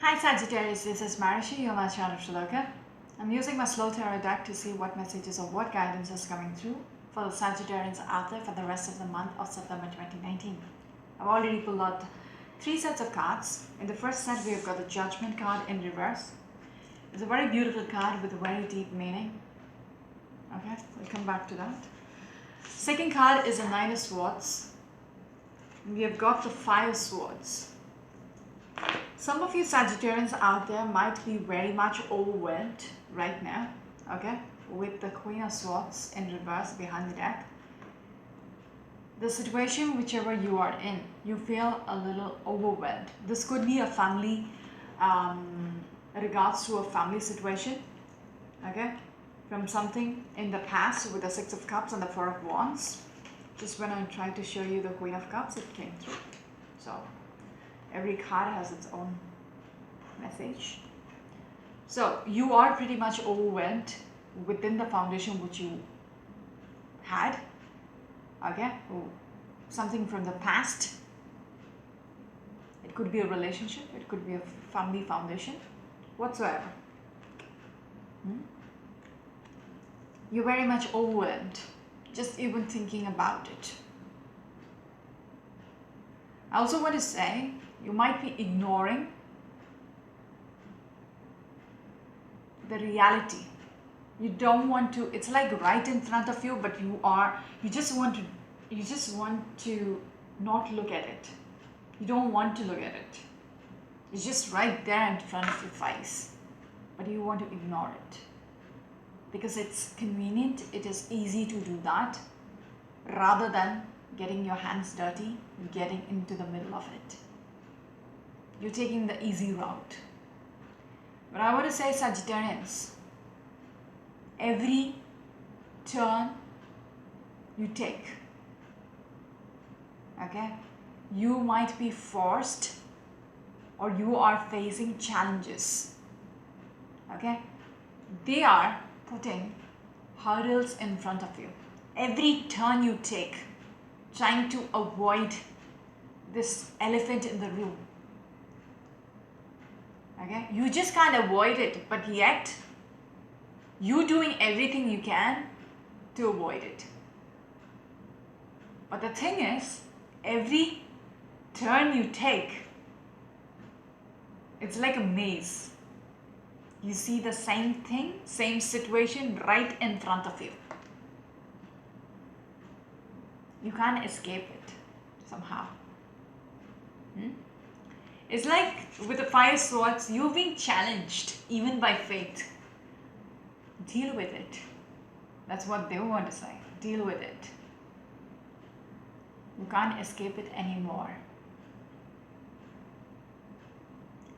Hi Sagittarius, this is Marishi, your Master Astrologer. I'm using my slow tarot deck to see what messages or what guidance is coming through for the Sagittarians out there for the rest of the month of September 2019. I've already pulled out 3 sets of cards. In the first set, we've got the Judgment card in reverse. It's a very beautiful card with a very deep meaning. Okay, we'll come back to that. Second card is a Nine of Swords. We have got the Five of Swords. Some of you Sagittarians out there might be very much overwhelmed right now, okay, with the Queen of Swords in reverse behind the deck. The situation, whichever you are in, you feel a little overwhelmed. This could be a family, regards to a family situation, okay, from something in the past with the Six of Cups and the Four of Wands. Just when I tried to show you the Queen of Cups, it came through. So every card has its own message. So you are pretty much overwhelmed within the foundation which you had, okay, something from the past. It could be a relationship, it could be a family foundation, whatsoever. You're very much overwhelmed, just even thinking about it. I also want to say, you might be ignoring the reality. You don't want to, it's like right in front of you, but you just want to not look at it. You don't want to look at it. It's just right there in front of your face, but you want to ignore it because it's convenient, it is easy to do that rather than getting your hands dirty, getting into the middle of it. You're taking the easy route. But I want to say, Sagittarians, every turn you take, okay, you might be forced or you are facing challenges, okay. They are putting hurdles in front of you. Every turn you take, trying to avoid this elephant in the room. Okay, you just can't avoid it, but yet you doing everything you can to avoid it. But the thing is, every turn you take, it's like a maze. You see the same thing, same situation right in front of you. You can't escape it somehow. It's like with the Five Swords, you've been challenged even by fate. Deal with it. That's what they want to say. Deal with it. You can't escape it anymore.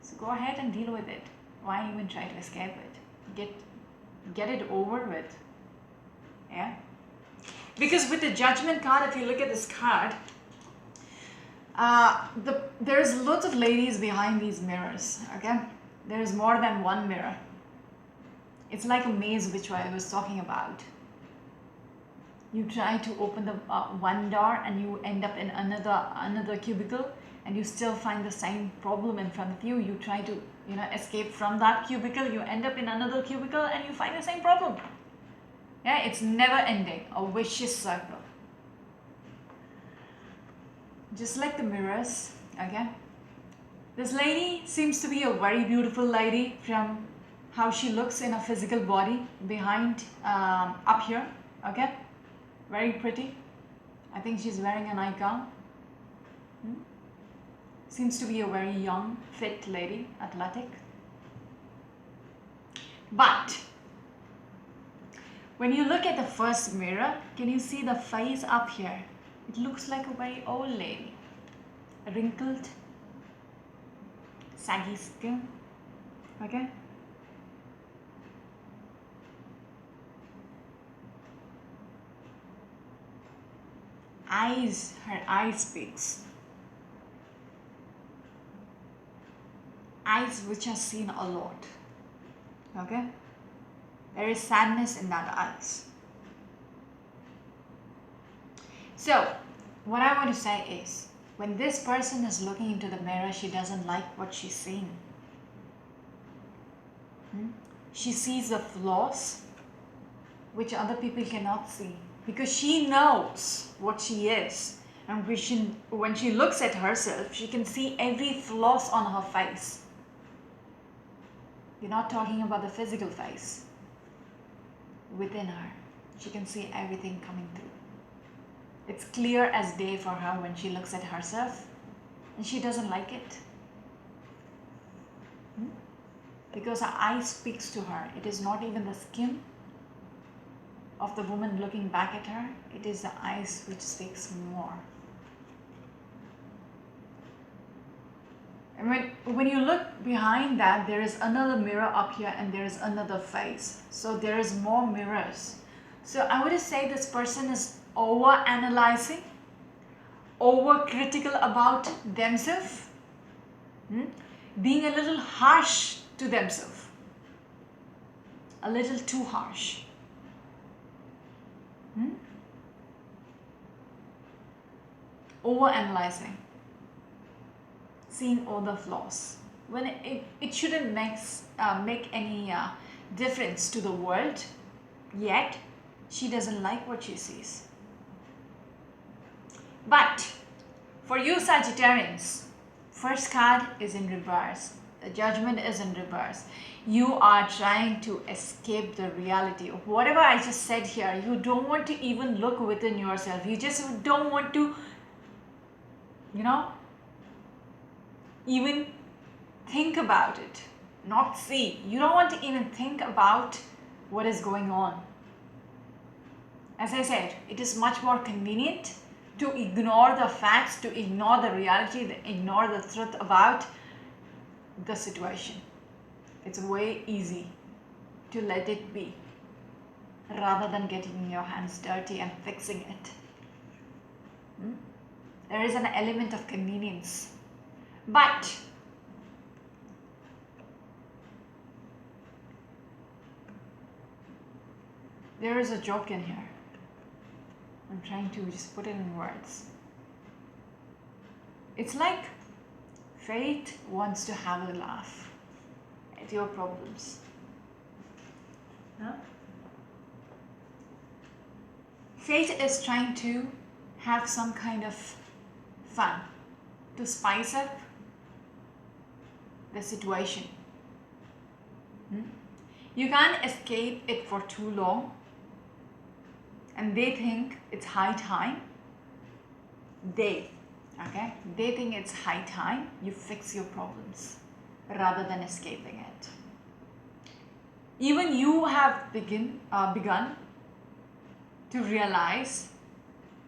So go ahead and deal with it. Why even try to escape it? Get it over with. Yeah? Because with the Judgment card, if you look at this card, there's lots of ladies behind these mirrors, okay? There's more than one mirror. It's like a maze which I was talking about. You try to open the one door and you end up in another cubicle and you still find the same problem in front of you. You try to escape from that cubicle, you end up in another cubicle and you find the same problem. Yeah, it's never ending, a vicious circle. Just like the mirrors, okay? This lady seems to be a very beautiful lady from how she looks in a physical body behind, up here, okay? Very pretty. I think she's wearing a nightgown. Seems to be a very young, fit lady, athletic. But when you look at the first mirror, can you see the face up here? It looks like a very old lady, wrinkled, saggy skin, okay? Her eyes speaks. Eyes which has seen a lot, okay? There is sadness in that eyes. So, what I want to say is, when this person is looking into the mirror, she doesn't like what she's seeing. She sees the flaws which other people cannot see, because she knows what she is. And when she looks at herself, she can see every flaws on her face. We're not talking about the physical face. Within her, she can see everything coming through. It's clear as day for her when she looks at herself, and she doesn't like it. Because her eye speaks to her. It is not even the skin of the woman looking back at her. It is the eyes which speaks more. And when you look behind that, there is another mirror up here and there is another face. So there is more mirrors. So I would say this person is over-analyzing, over-critical about themselves, being a little harsh to themselves, a little too harsh. Over-analyzing, seeing all the flaws, when it shouldn't make any difference to the world, yet she doesn't like what she sees. But for you Sagittarians, first card is in reverse. The Judgment is in reverse. You are trying to escape the reality of whatever I just said here. You don't want to even look within yourself. You just don't want to, even think about it. Not see. You don't want to even think about what is going on. As I said, it is much more convenient to ignore the facts, to ignore the reality, to ignore the truth about the situation. It's way easy to let it be rather than getting your hands dirty and fixing it. There is an element of convenience, but there is a joke in here. I'm trying to just put it in words. It's like fate wants to have a laugh at your problems. Fate is trying to have some kind of fun to spice up the situation. You can't escape it for too long, and they think it's high time. They think it's high time you fix your problems rather than escaping it. Even you have begun to realize,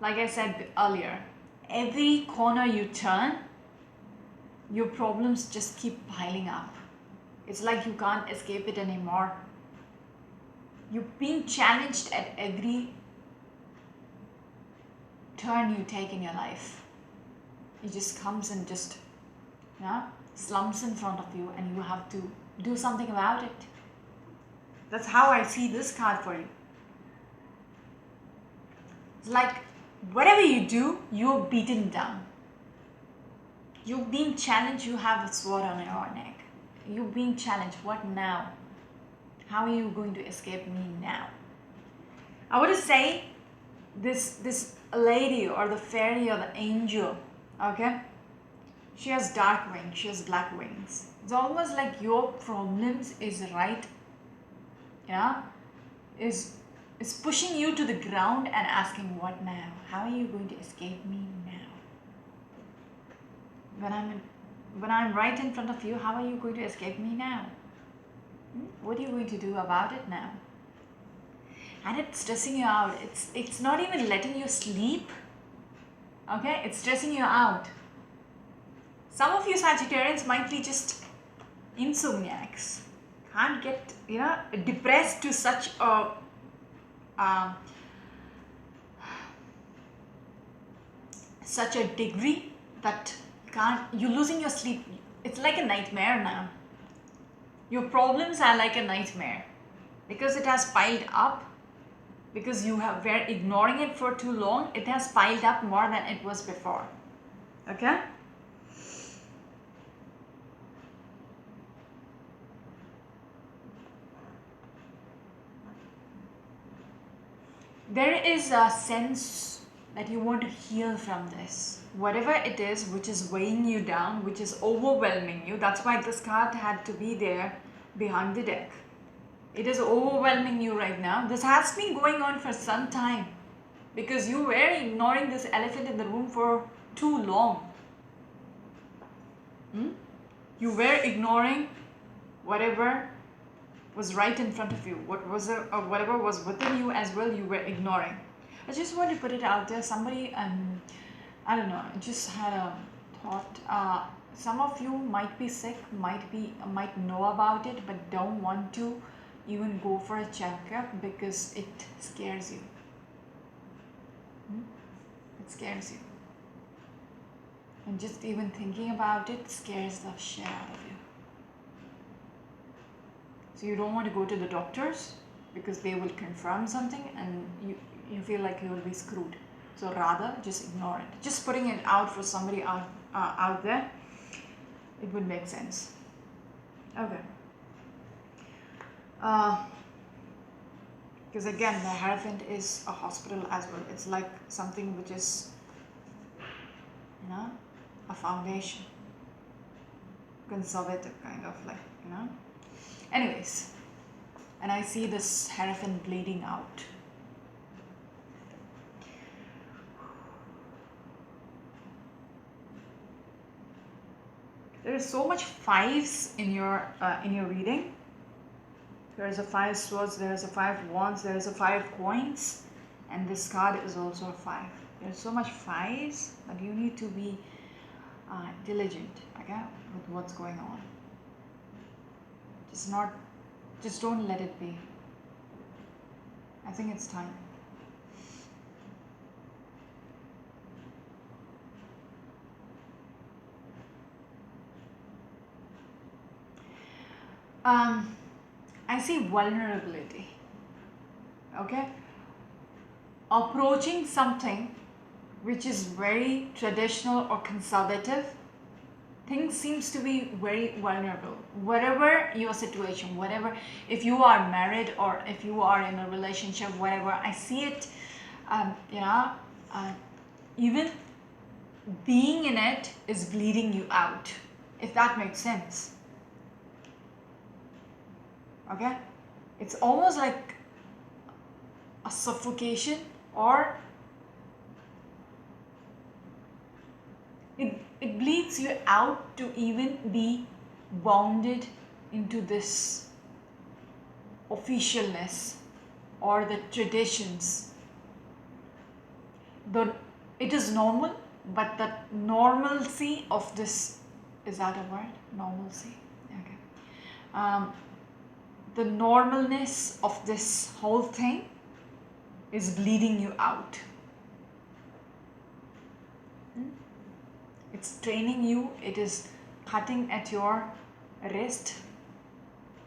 like I said earlier, every corner you turn, your problems just keep piling up. It's like you can't escape it anymore. You're being challenged at every turn you take in your life. It just comes and just slumps in front of you, and you have to do something about it. That's how I see this card for you. It's like whatever you do, you're beaten down. You're being challenged. You have a sword on your neck. You're being challenged. What now? How are you going to escape me now? I would say this lady or the fairy or the angel, okay? She has dark wings. She has black wings. It's almost like your problems is right, is pushing you to the ground and asking, what now? How are you going to escape me now? When I'm right in front of you, how are you going to escape me now? What are you going to do about it now? And it's stressing you out. It's not even letting you sleep. Okay? It's stressing you out. Some of you Sagittarians might be just insomniacs. Can't get, depressed to such a degree that you're losing your sleep. It's like a nightmare now. Your problems are like a nightmare because it has piled up, because you were ignoring it for too long. It has piled up more than it was before. Okay? there is a sense that you want to heal from this. Whatever it is which is weighing you down, which is overwhelming you, that's why this card had to be there behind the deck. It is overwhelming you right now. This has been going on for some time because you were ignoring this elephant in the room for too long. You were ignoring whatever was right in front of you, whatever was within you as well, you were ignoring. I just want to put it out there. Somebody, I don't know, I just had a thought. Some of you might be sick, might know about it, but don't want to even go for a checkup because it scares you. It scares you. And just even thinking about it scares the shit out of you. So you don't want to go to the doctors because they will confirm something and you feel like you will be screwed. So rather just ignore it. Just putting it out for somebody out there, it would make sense. Okay. Because again, the Hierophant is a hospital as well. It's like something which is, a foundation. Conservative kind of like, Anyways, and I see this Hierophant bleeding out. There is so much fives in your reading. There is a 5 swords, there is a 5 wands, there is a 5 coins, and this card is also a 5. There's so much fives that you need to be diligent, okay, with what's going on. Just don't let it be. I think it's time. I see vulnerability, okay? Approaching something which is very traditional or conservative, things seems to be very vulnerable. Whatever your situation, whatever, if you are married or if you are in a relationship, whatever, I see it, even being in it is bleeding you out, if that makes sense. Okay, it's almost like a suffocation, or it bleeds you out to even be bounded into this officialness or the traditions. It is normal, but the normalcy of this, is that a word? Normalcy. Okay. The normalness of this whole thing is bleeding you out. It's training you, it is cutting at your wrist,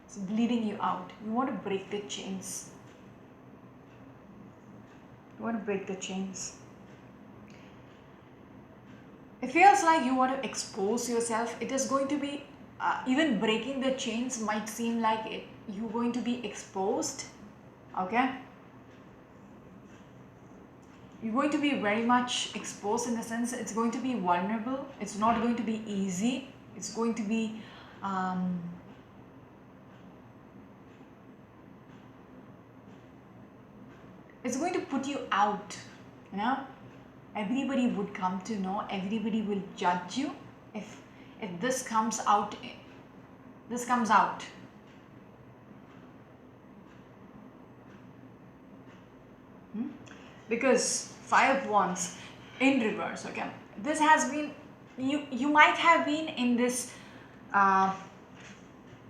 it's bleeding you out. You want to break the chains. You want to break the chains. It feels like you want to expose yourself. It is going to be, even breaking the chains might seem like you're going to be exposed, okay? You're going to be very much exposed in the sense it's going to be vulnerable. It's not going to be easy. It's going to be it's going to put you out, Everybody would come to know, everybody will judge you if this comes out. This comes out. Because 5 wands in reverse, okay, this has been, you might have been in this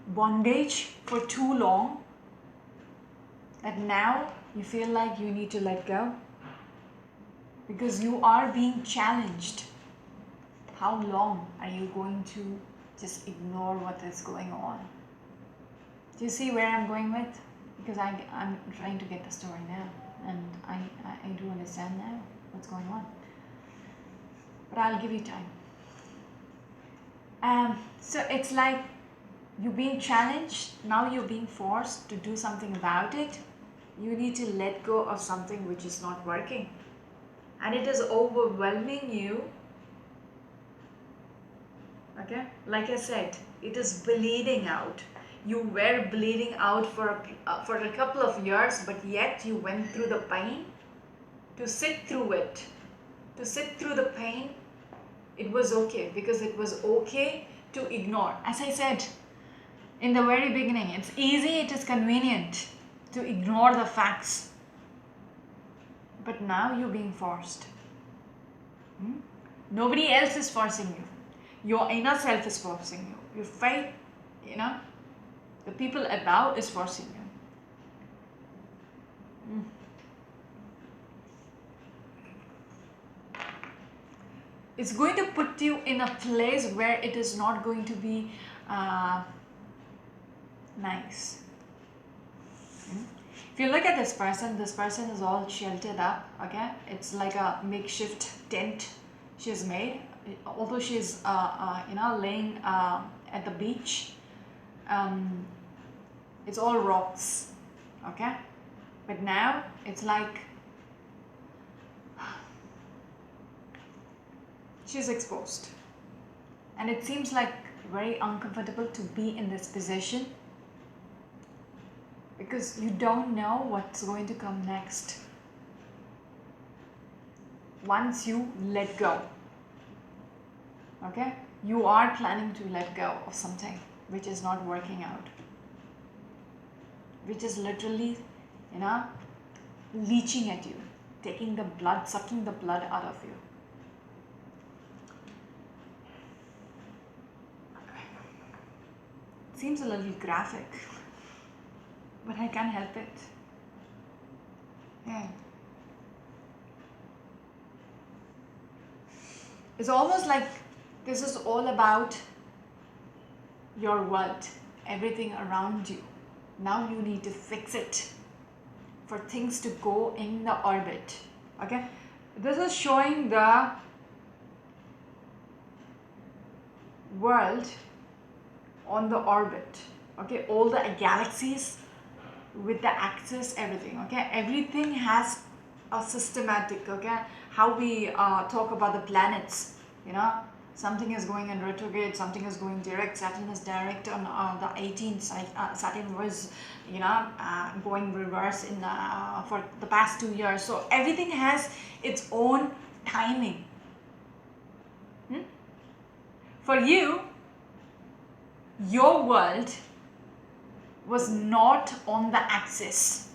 bondage for too long that now you feel like you need to let go because you are being challenged. How long are you going to just ignore what is going on? Do you see where I'm going with? Because I'm trying to get the story now. And I do understand now what's going on. But I'll give you time. So it's like you're being challenged, now you're being forced to do something about it. You need to let go of something which is not working. And it is overwhelming you. Okay? Like I said, it is bleeding out. You were bleeding out for a couple of years, but yet you went through the pain to sit through it. To sit through the pain, it was okay, because it was okay to ignore. As I said in the very beginning, it's easy, it is convenient to ignore the facts. But now you're being forced. Nobody else is forcing you. Your inner self is forcing you. Your faith, the people above is forcing you. It's going to put you in a place where it is not going to be nice. If you look at this person is all sheltered up, okay? It's like a makeshift tent she's made. Although she's, laying at the beach, it's all rocks, okay? But now it's like she's exposed, and it seems like very uncomfortable to be in this position, because you don't know what's going to come next once you let go. Okay, you are planning to let go of something which is not working out, which is literally, leeching at you, taking the blood, sucking the blood out of you. Seems a little graphic, but I can't help it. Yeah. It's almost like this is all about your world, everything around you. Now you need to fix it for things to go in the orbit. Okay, this is showing the world on the orbit. Okay, all the galaxies with the axis, everything. Okay, everything has a systematic. Okay, how we talk about the planets. Something is going in retrograde, something is going direct. Saturn is direct on the 18th. Saturn was, going reverse in for the past 2 years. So everything has its own timing. For you, your world was not on the axis,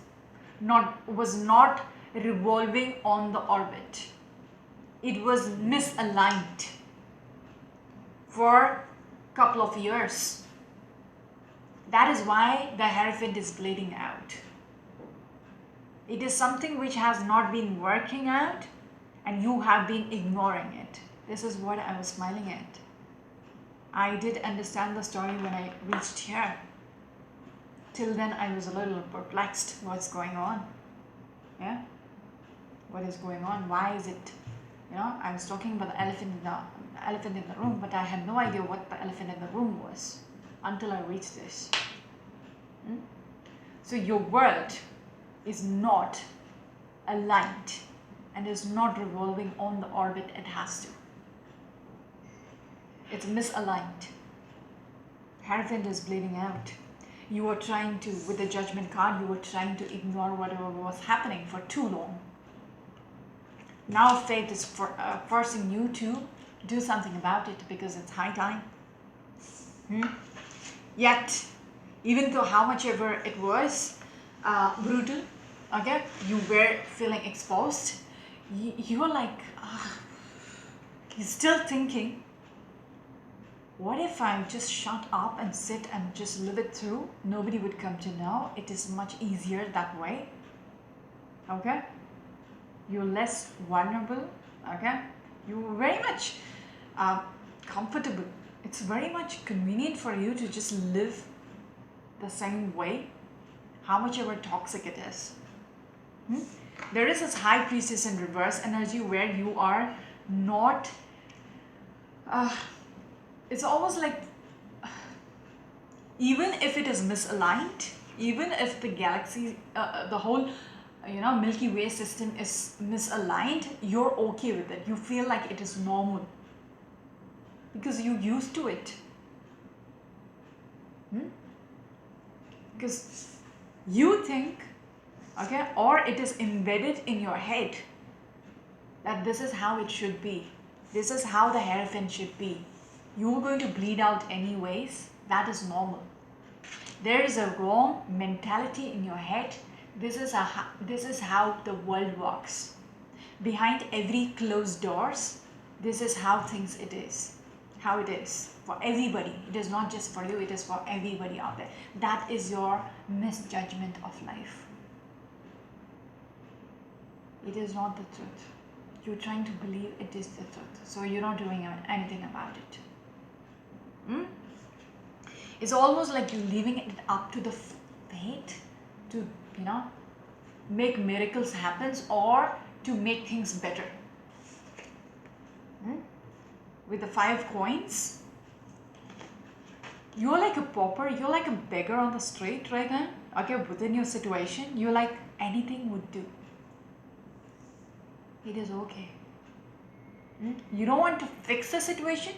was not revolving on the orbit. It was misaligned for a couple of years. That is why the Hierophant is bleeding out. It is something which has not been working out, and you have been ignoring it. This is what I was smiling at. I did understand the story when I reached here. Till then, I was a little perplexed. What's going on? Yeah? What is going on? Why is it? I was talking about the elephant in the room, but I had no idea what the elephant in the room was until I reached this. So your world is not aligned and is not revolving on the orbit it has to. It's misaligned. Hierophant is bleeding out. You were trying to, with the Judgment card, you were trying to ignore whatever was happening for too long. Now fate is forcing you to do something about it, because it's high time. Yet, even though how much ever it was brutal, okay, you were feeling exposed, you were like, you're still thinking, what if I just shut up and sit and just live it through? Nobody would come to know. It is much easier that way. Okay? You're less vulnerable. Okay? You're very much comfortable. It's very much convenient for you to just live the same way, how much ever toxic it is. There is this High Priestess in reverse energy where you are not... it's almost like, even if it is misaligned, Even if the galaxy, the whole, Milky Way system is misaligned, you're okay with it. You feel like it is normal because you're used to it. Because you think, okay, or it is embedded in your head that this is how it should be. This is how the hairpin should be. You're going to bleed out anyways. That is normal. There is a wrong mentality in your head. This is how the world works. Behind every closed doors, this is how it is for everybody. It is not just for you, it is for everybody out there. That is your misjudgment of life. It is not the truth. You're trying to believe it is the truth, so you're not doing anything about it. It's almost like you're leaving it up to the fate to, make miracles happen or to make things better. With the 5 coins, you're like a pauper, you're like a beggar on the street right now. Okay, within your situation, you're like anything would do. It is okay. You don't want to fix the situation.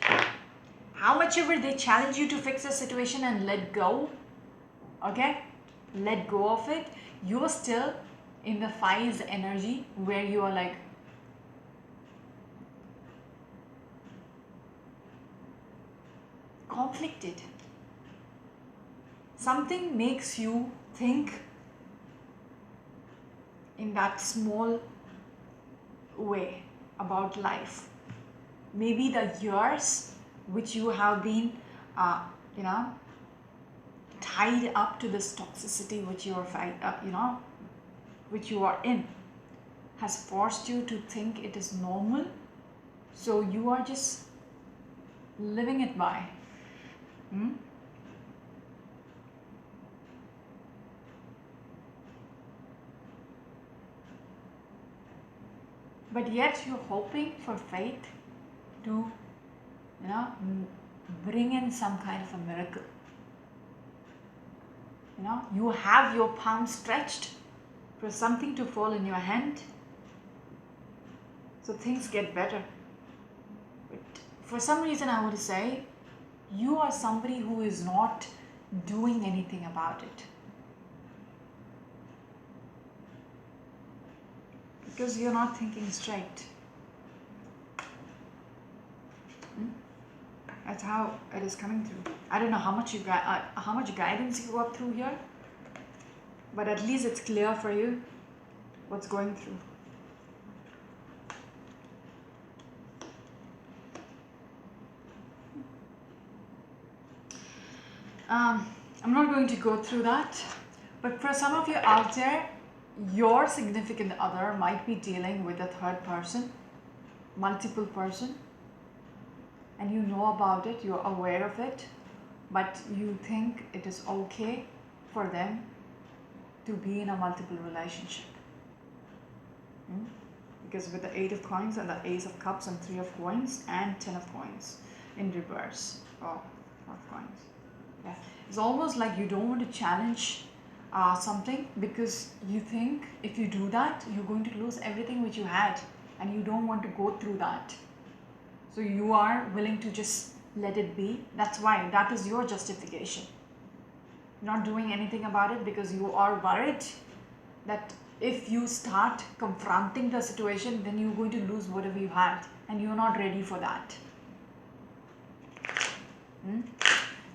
How much ever they challenge you to fix the situation and let go, okay, let go of it, you're still in the 5's energy where you are like, conflicted. Something makes you think in that small way about life. Maybe the years which you have been, tied up to this toxicity which you are, which you are in, has forced you to think it is normal. So you are just living it by. But yet you're hoping for fate to, bring in some kind of a miracle. You have your palm stretched for something to fall in your hand, so things get better. But for some reason, I would say you are somebody who is not doing anything about it. Because you're not thinking straight. That's how it is coming through. I don't know how much guidance you got through here, but at least it's clear for you what's going through. I'm not going to go through that, but for some of you out there, your significant other might be dealing with a third person, multiple person, and you know about it, you're aware of it, but you think it is okay for them to be in a multiple relationship. Because with the 8 of coins and the Ace of Cups and 3 of coins and 10 of coins in reverse, 4 of coins. Yeah. It's almost like you don't want to challenge something because you think if you do that, you're going to lose everything which you had, and you don't want to go through that. So you are willing to just let it be. That's why, that is your justification. Not doing anything about it because you are worried that if you start confronting the situation, then you're going to lose whatever you had, and you're not ready for that.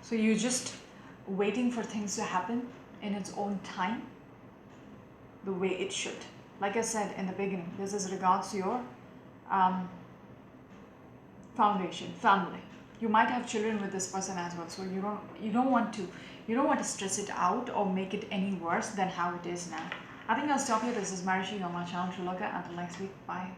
So you're just waiting for things to happen in its own time, the way it should. Like I said in the beginning, this is regards to your foundation, family. You might have children with this person as well, so you don't want to stress it out or make it any worse than how it is now. I think I'll stop here. This is Marishi on my channel, Triloka. Until next week, bye.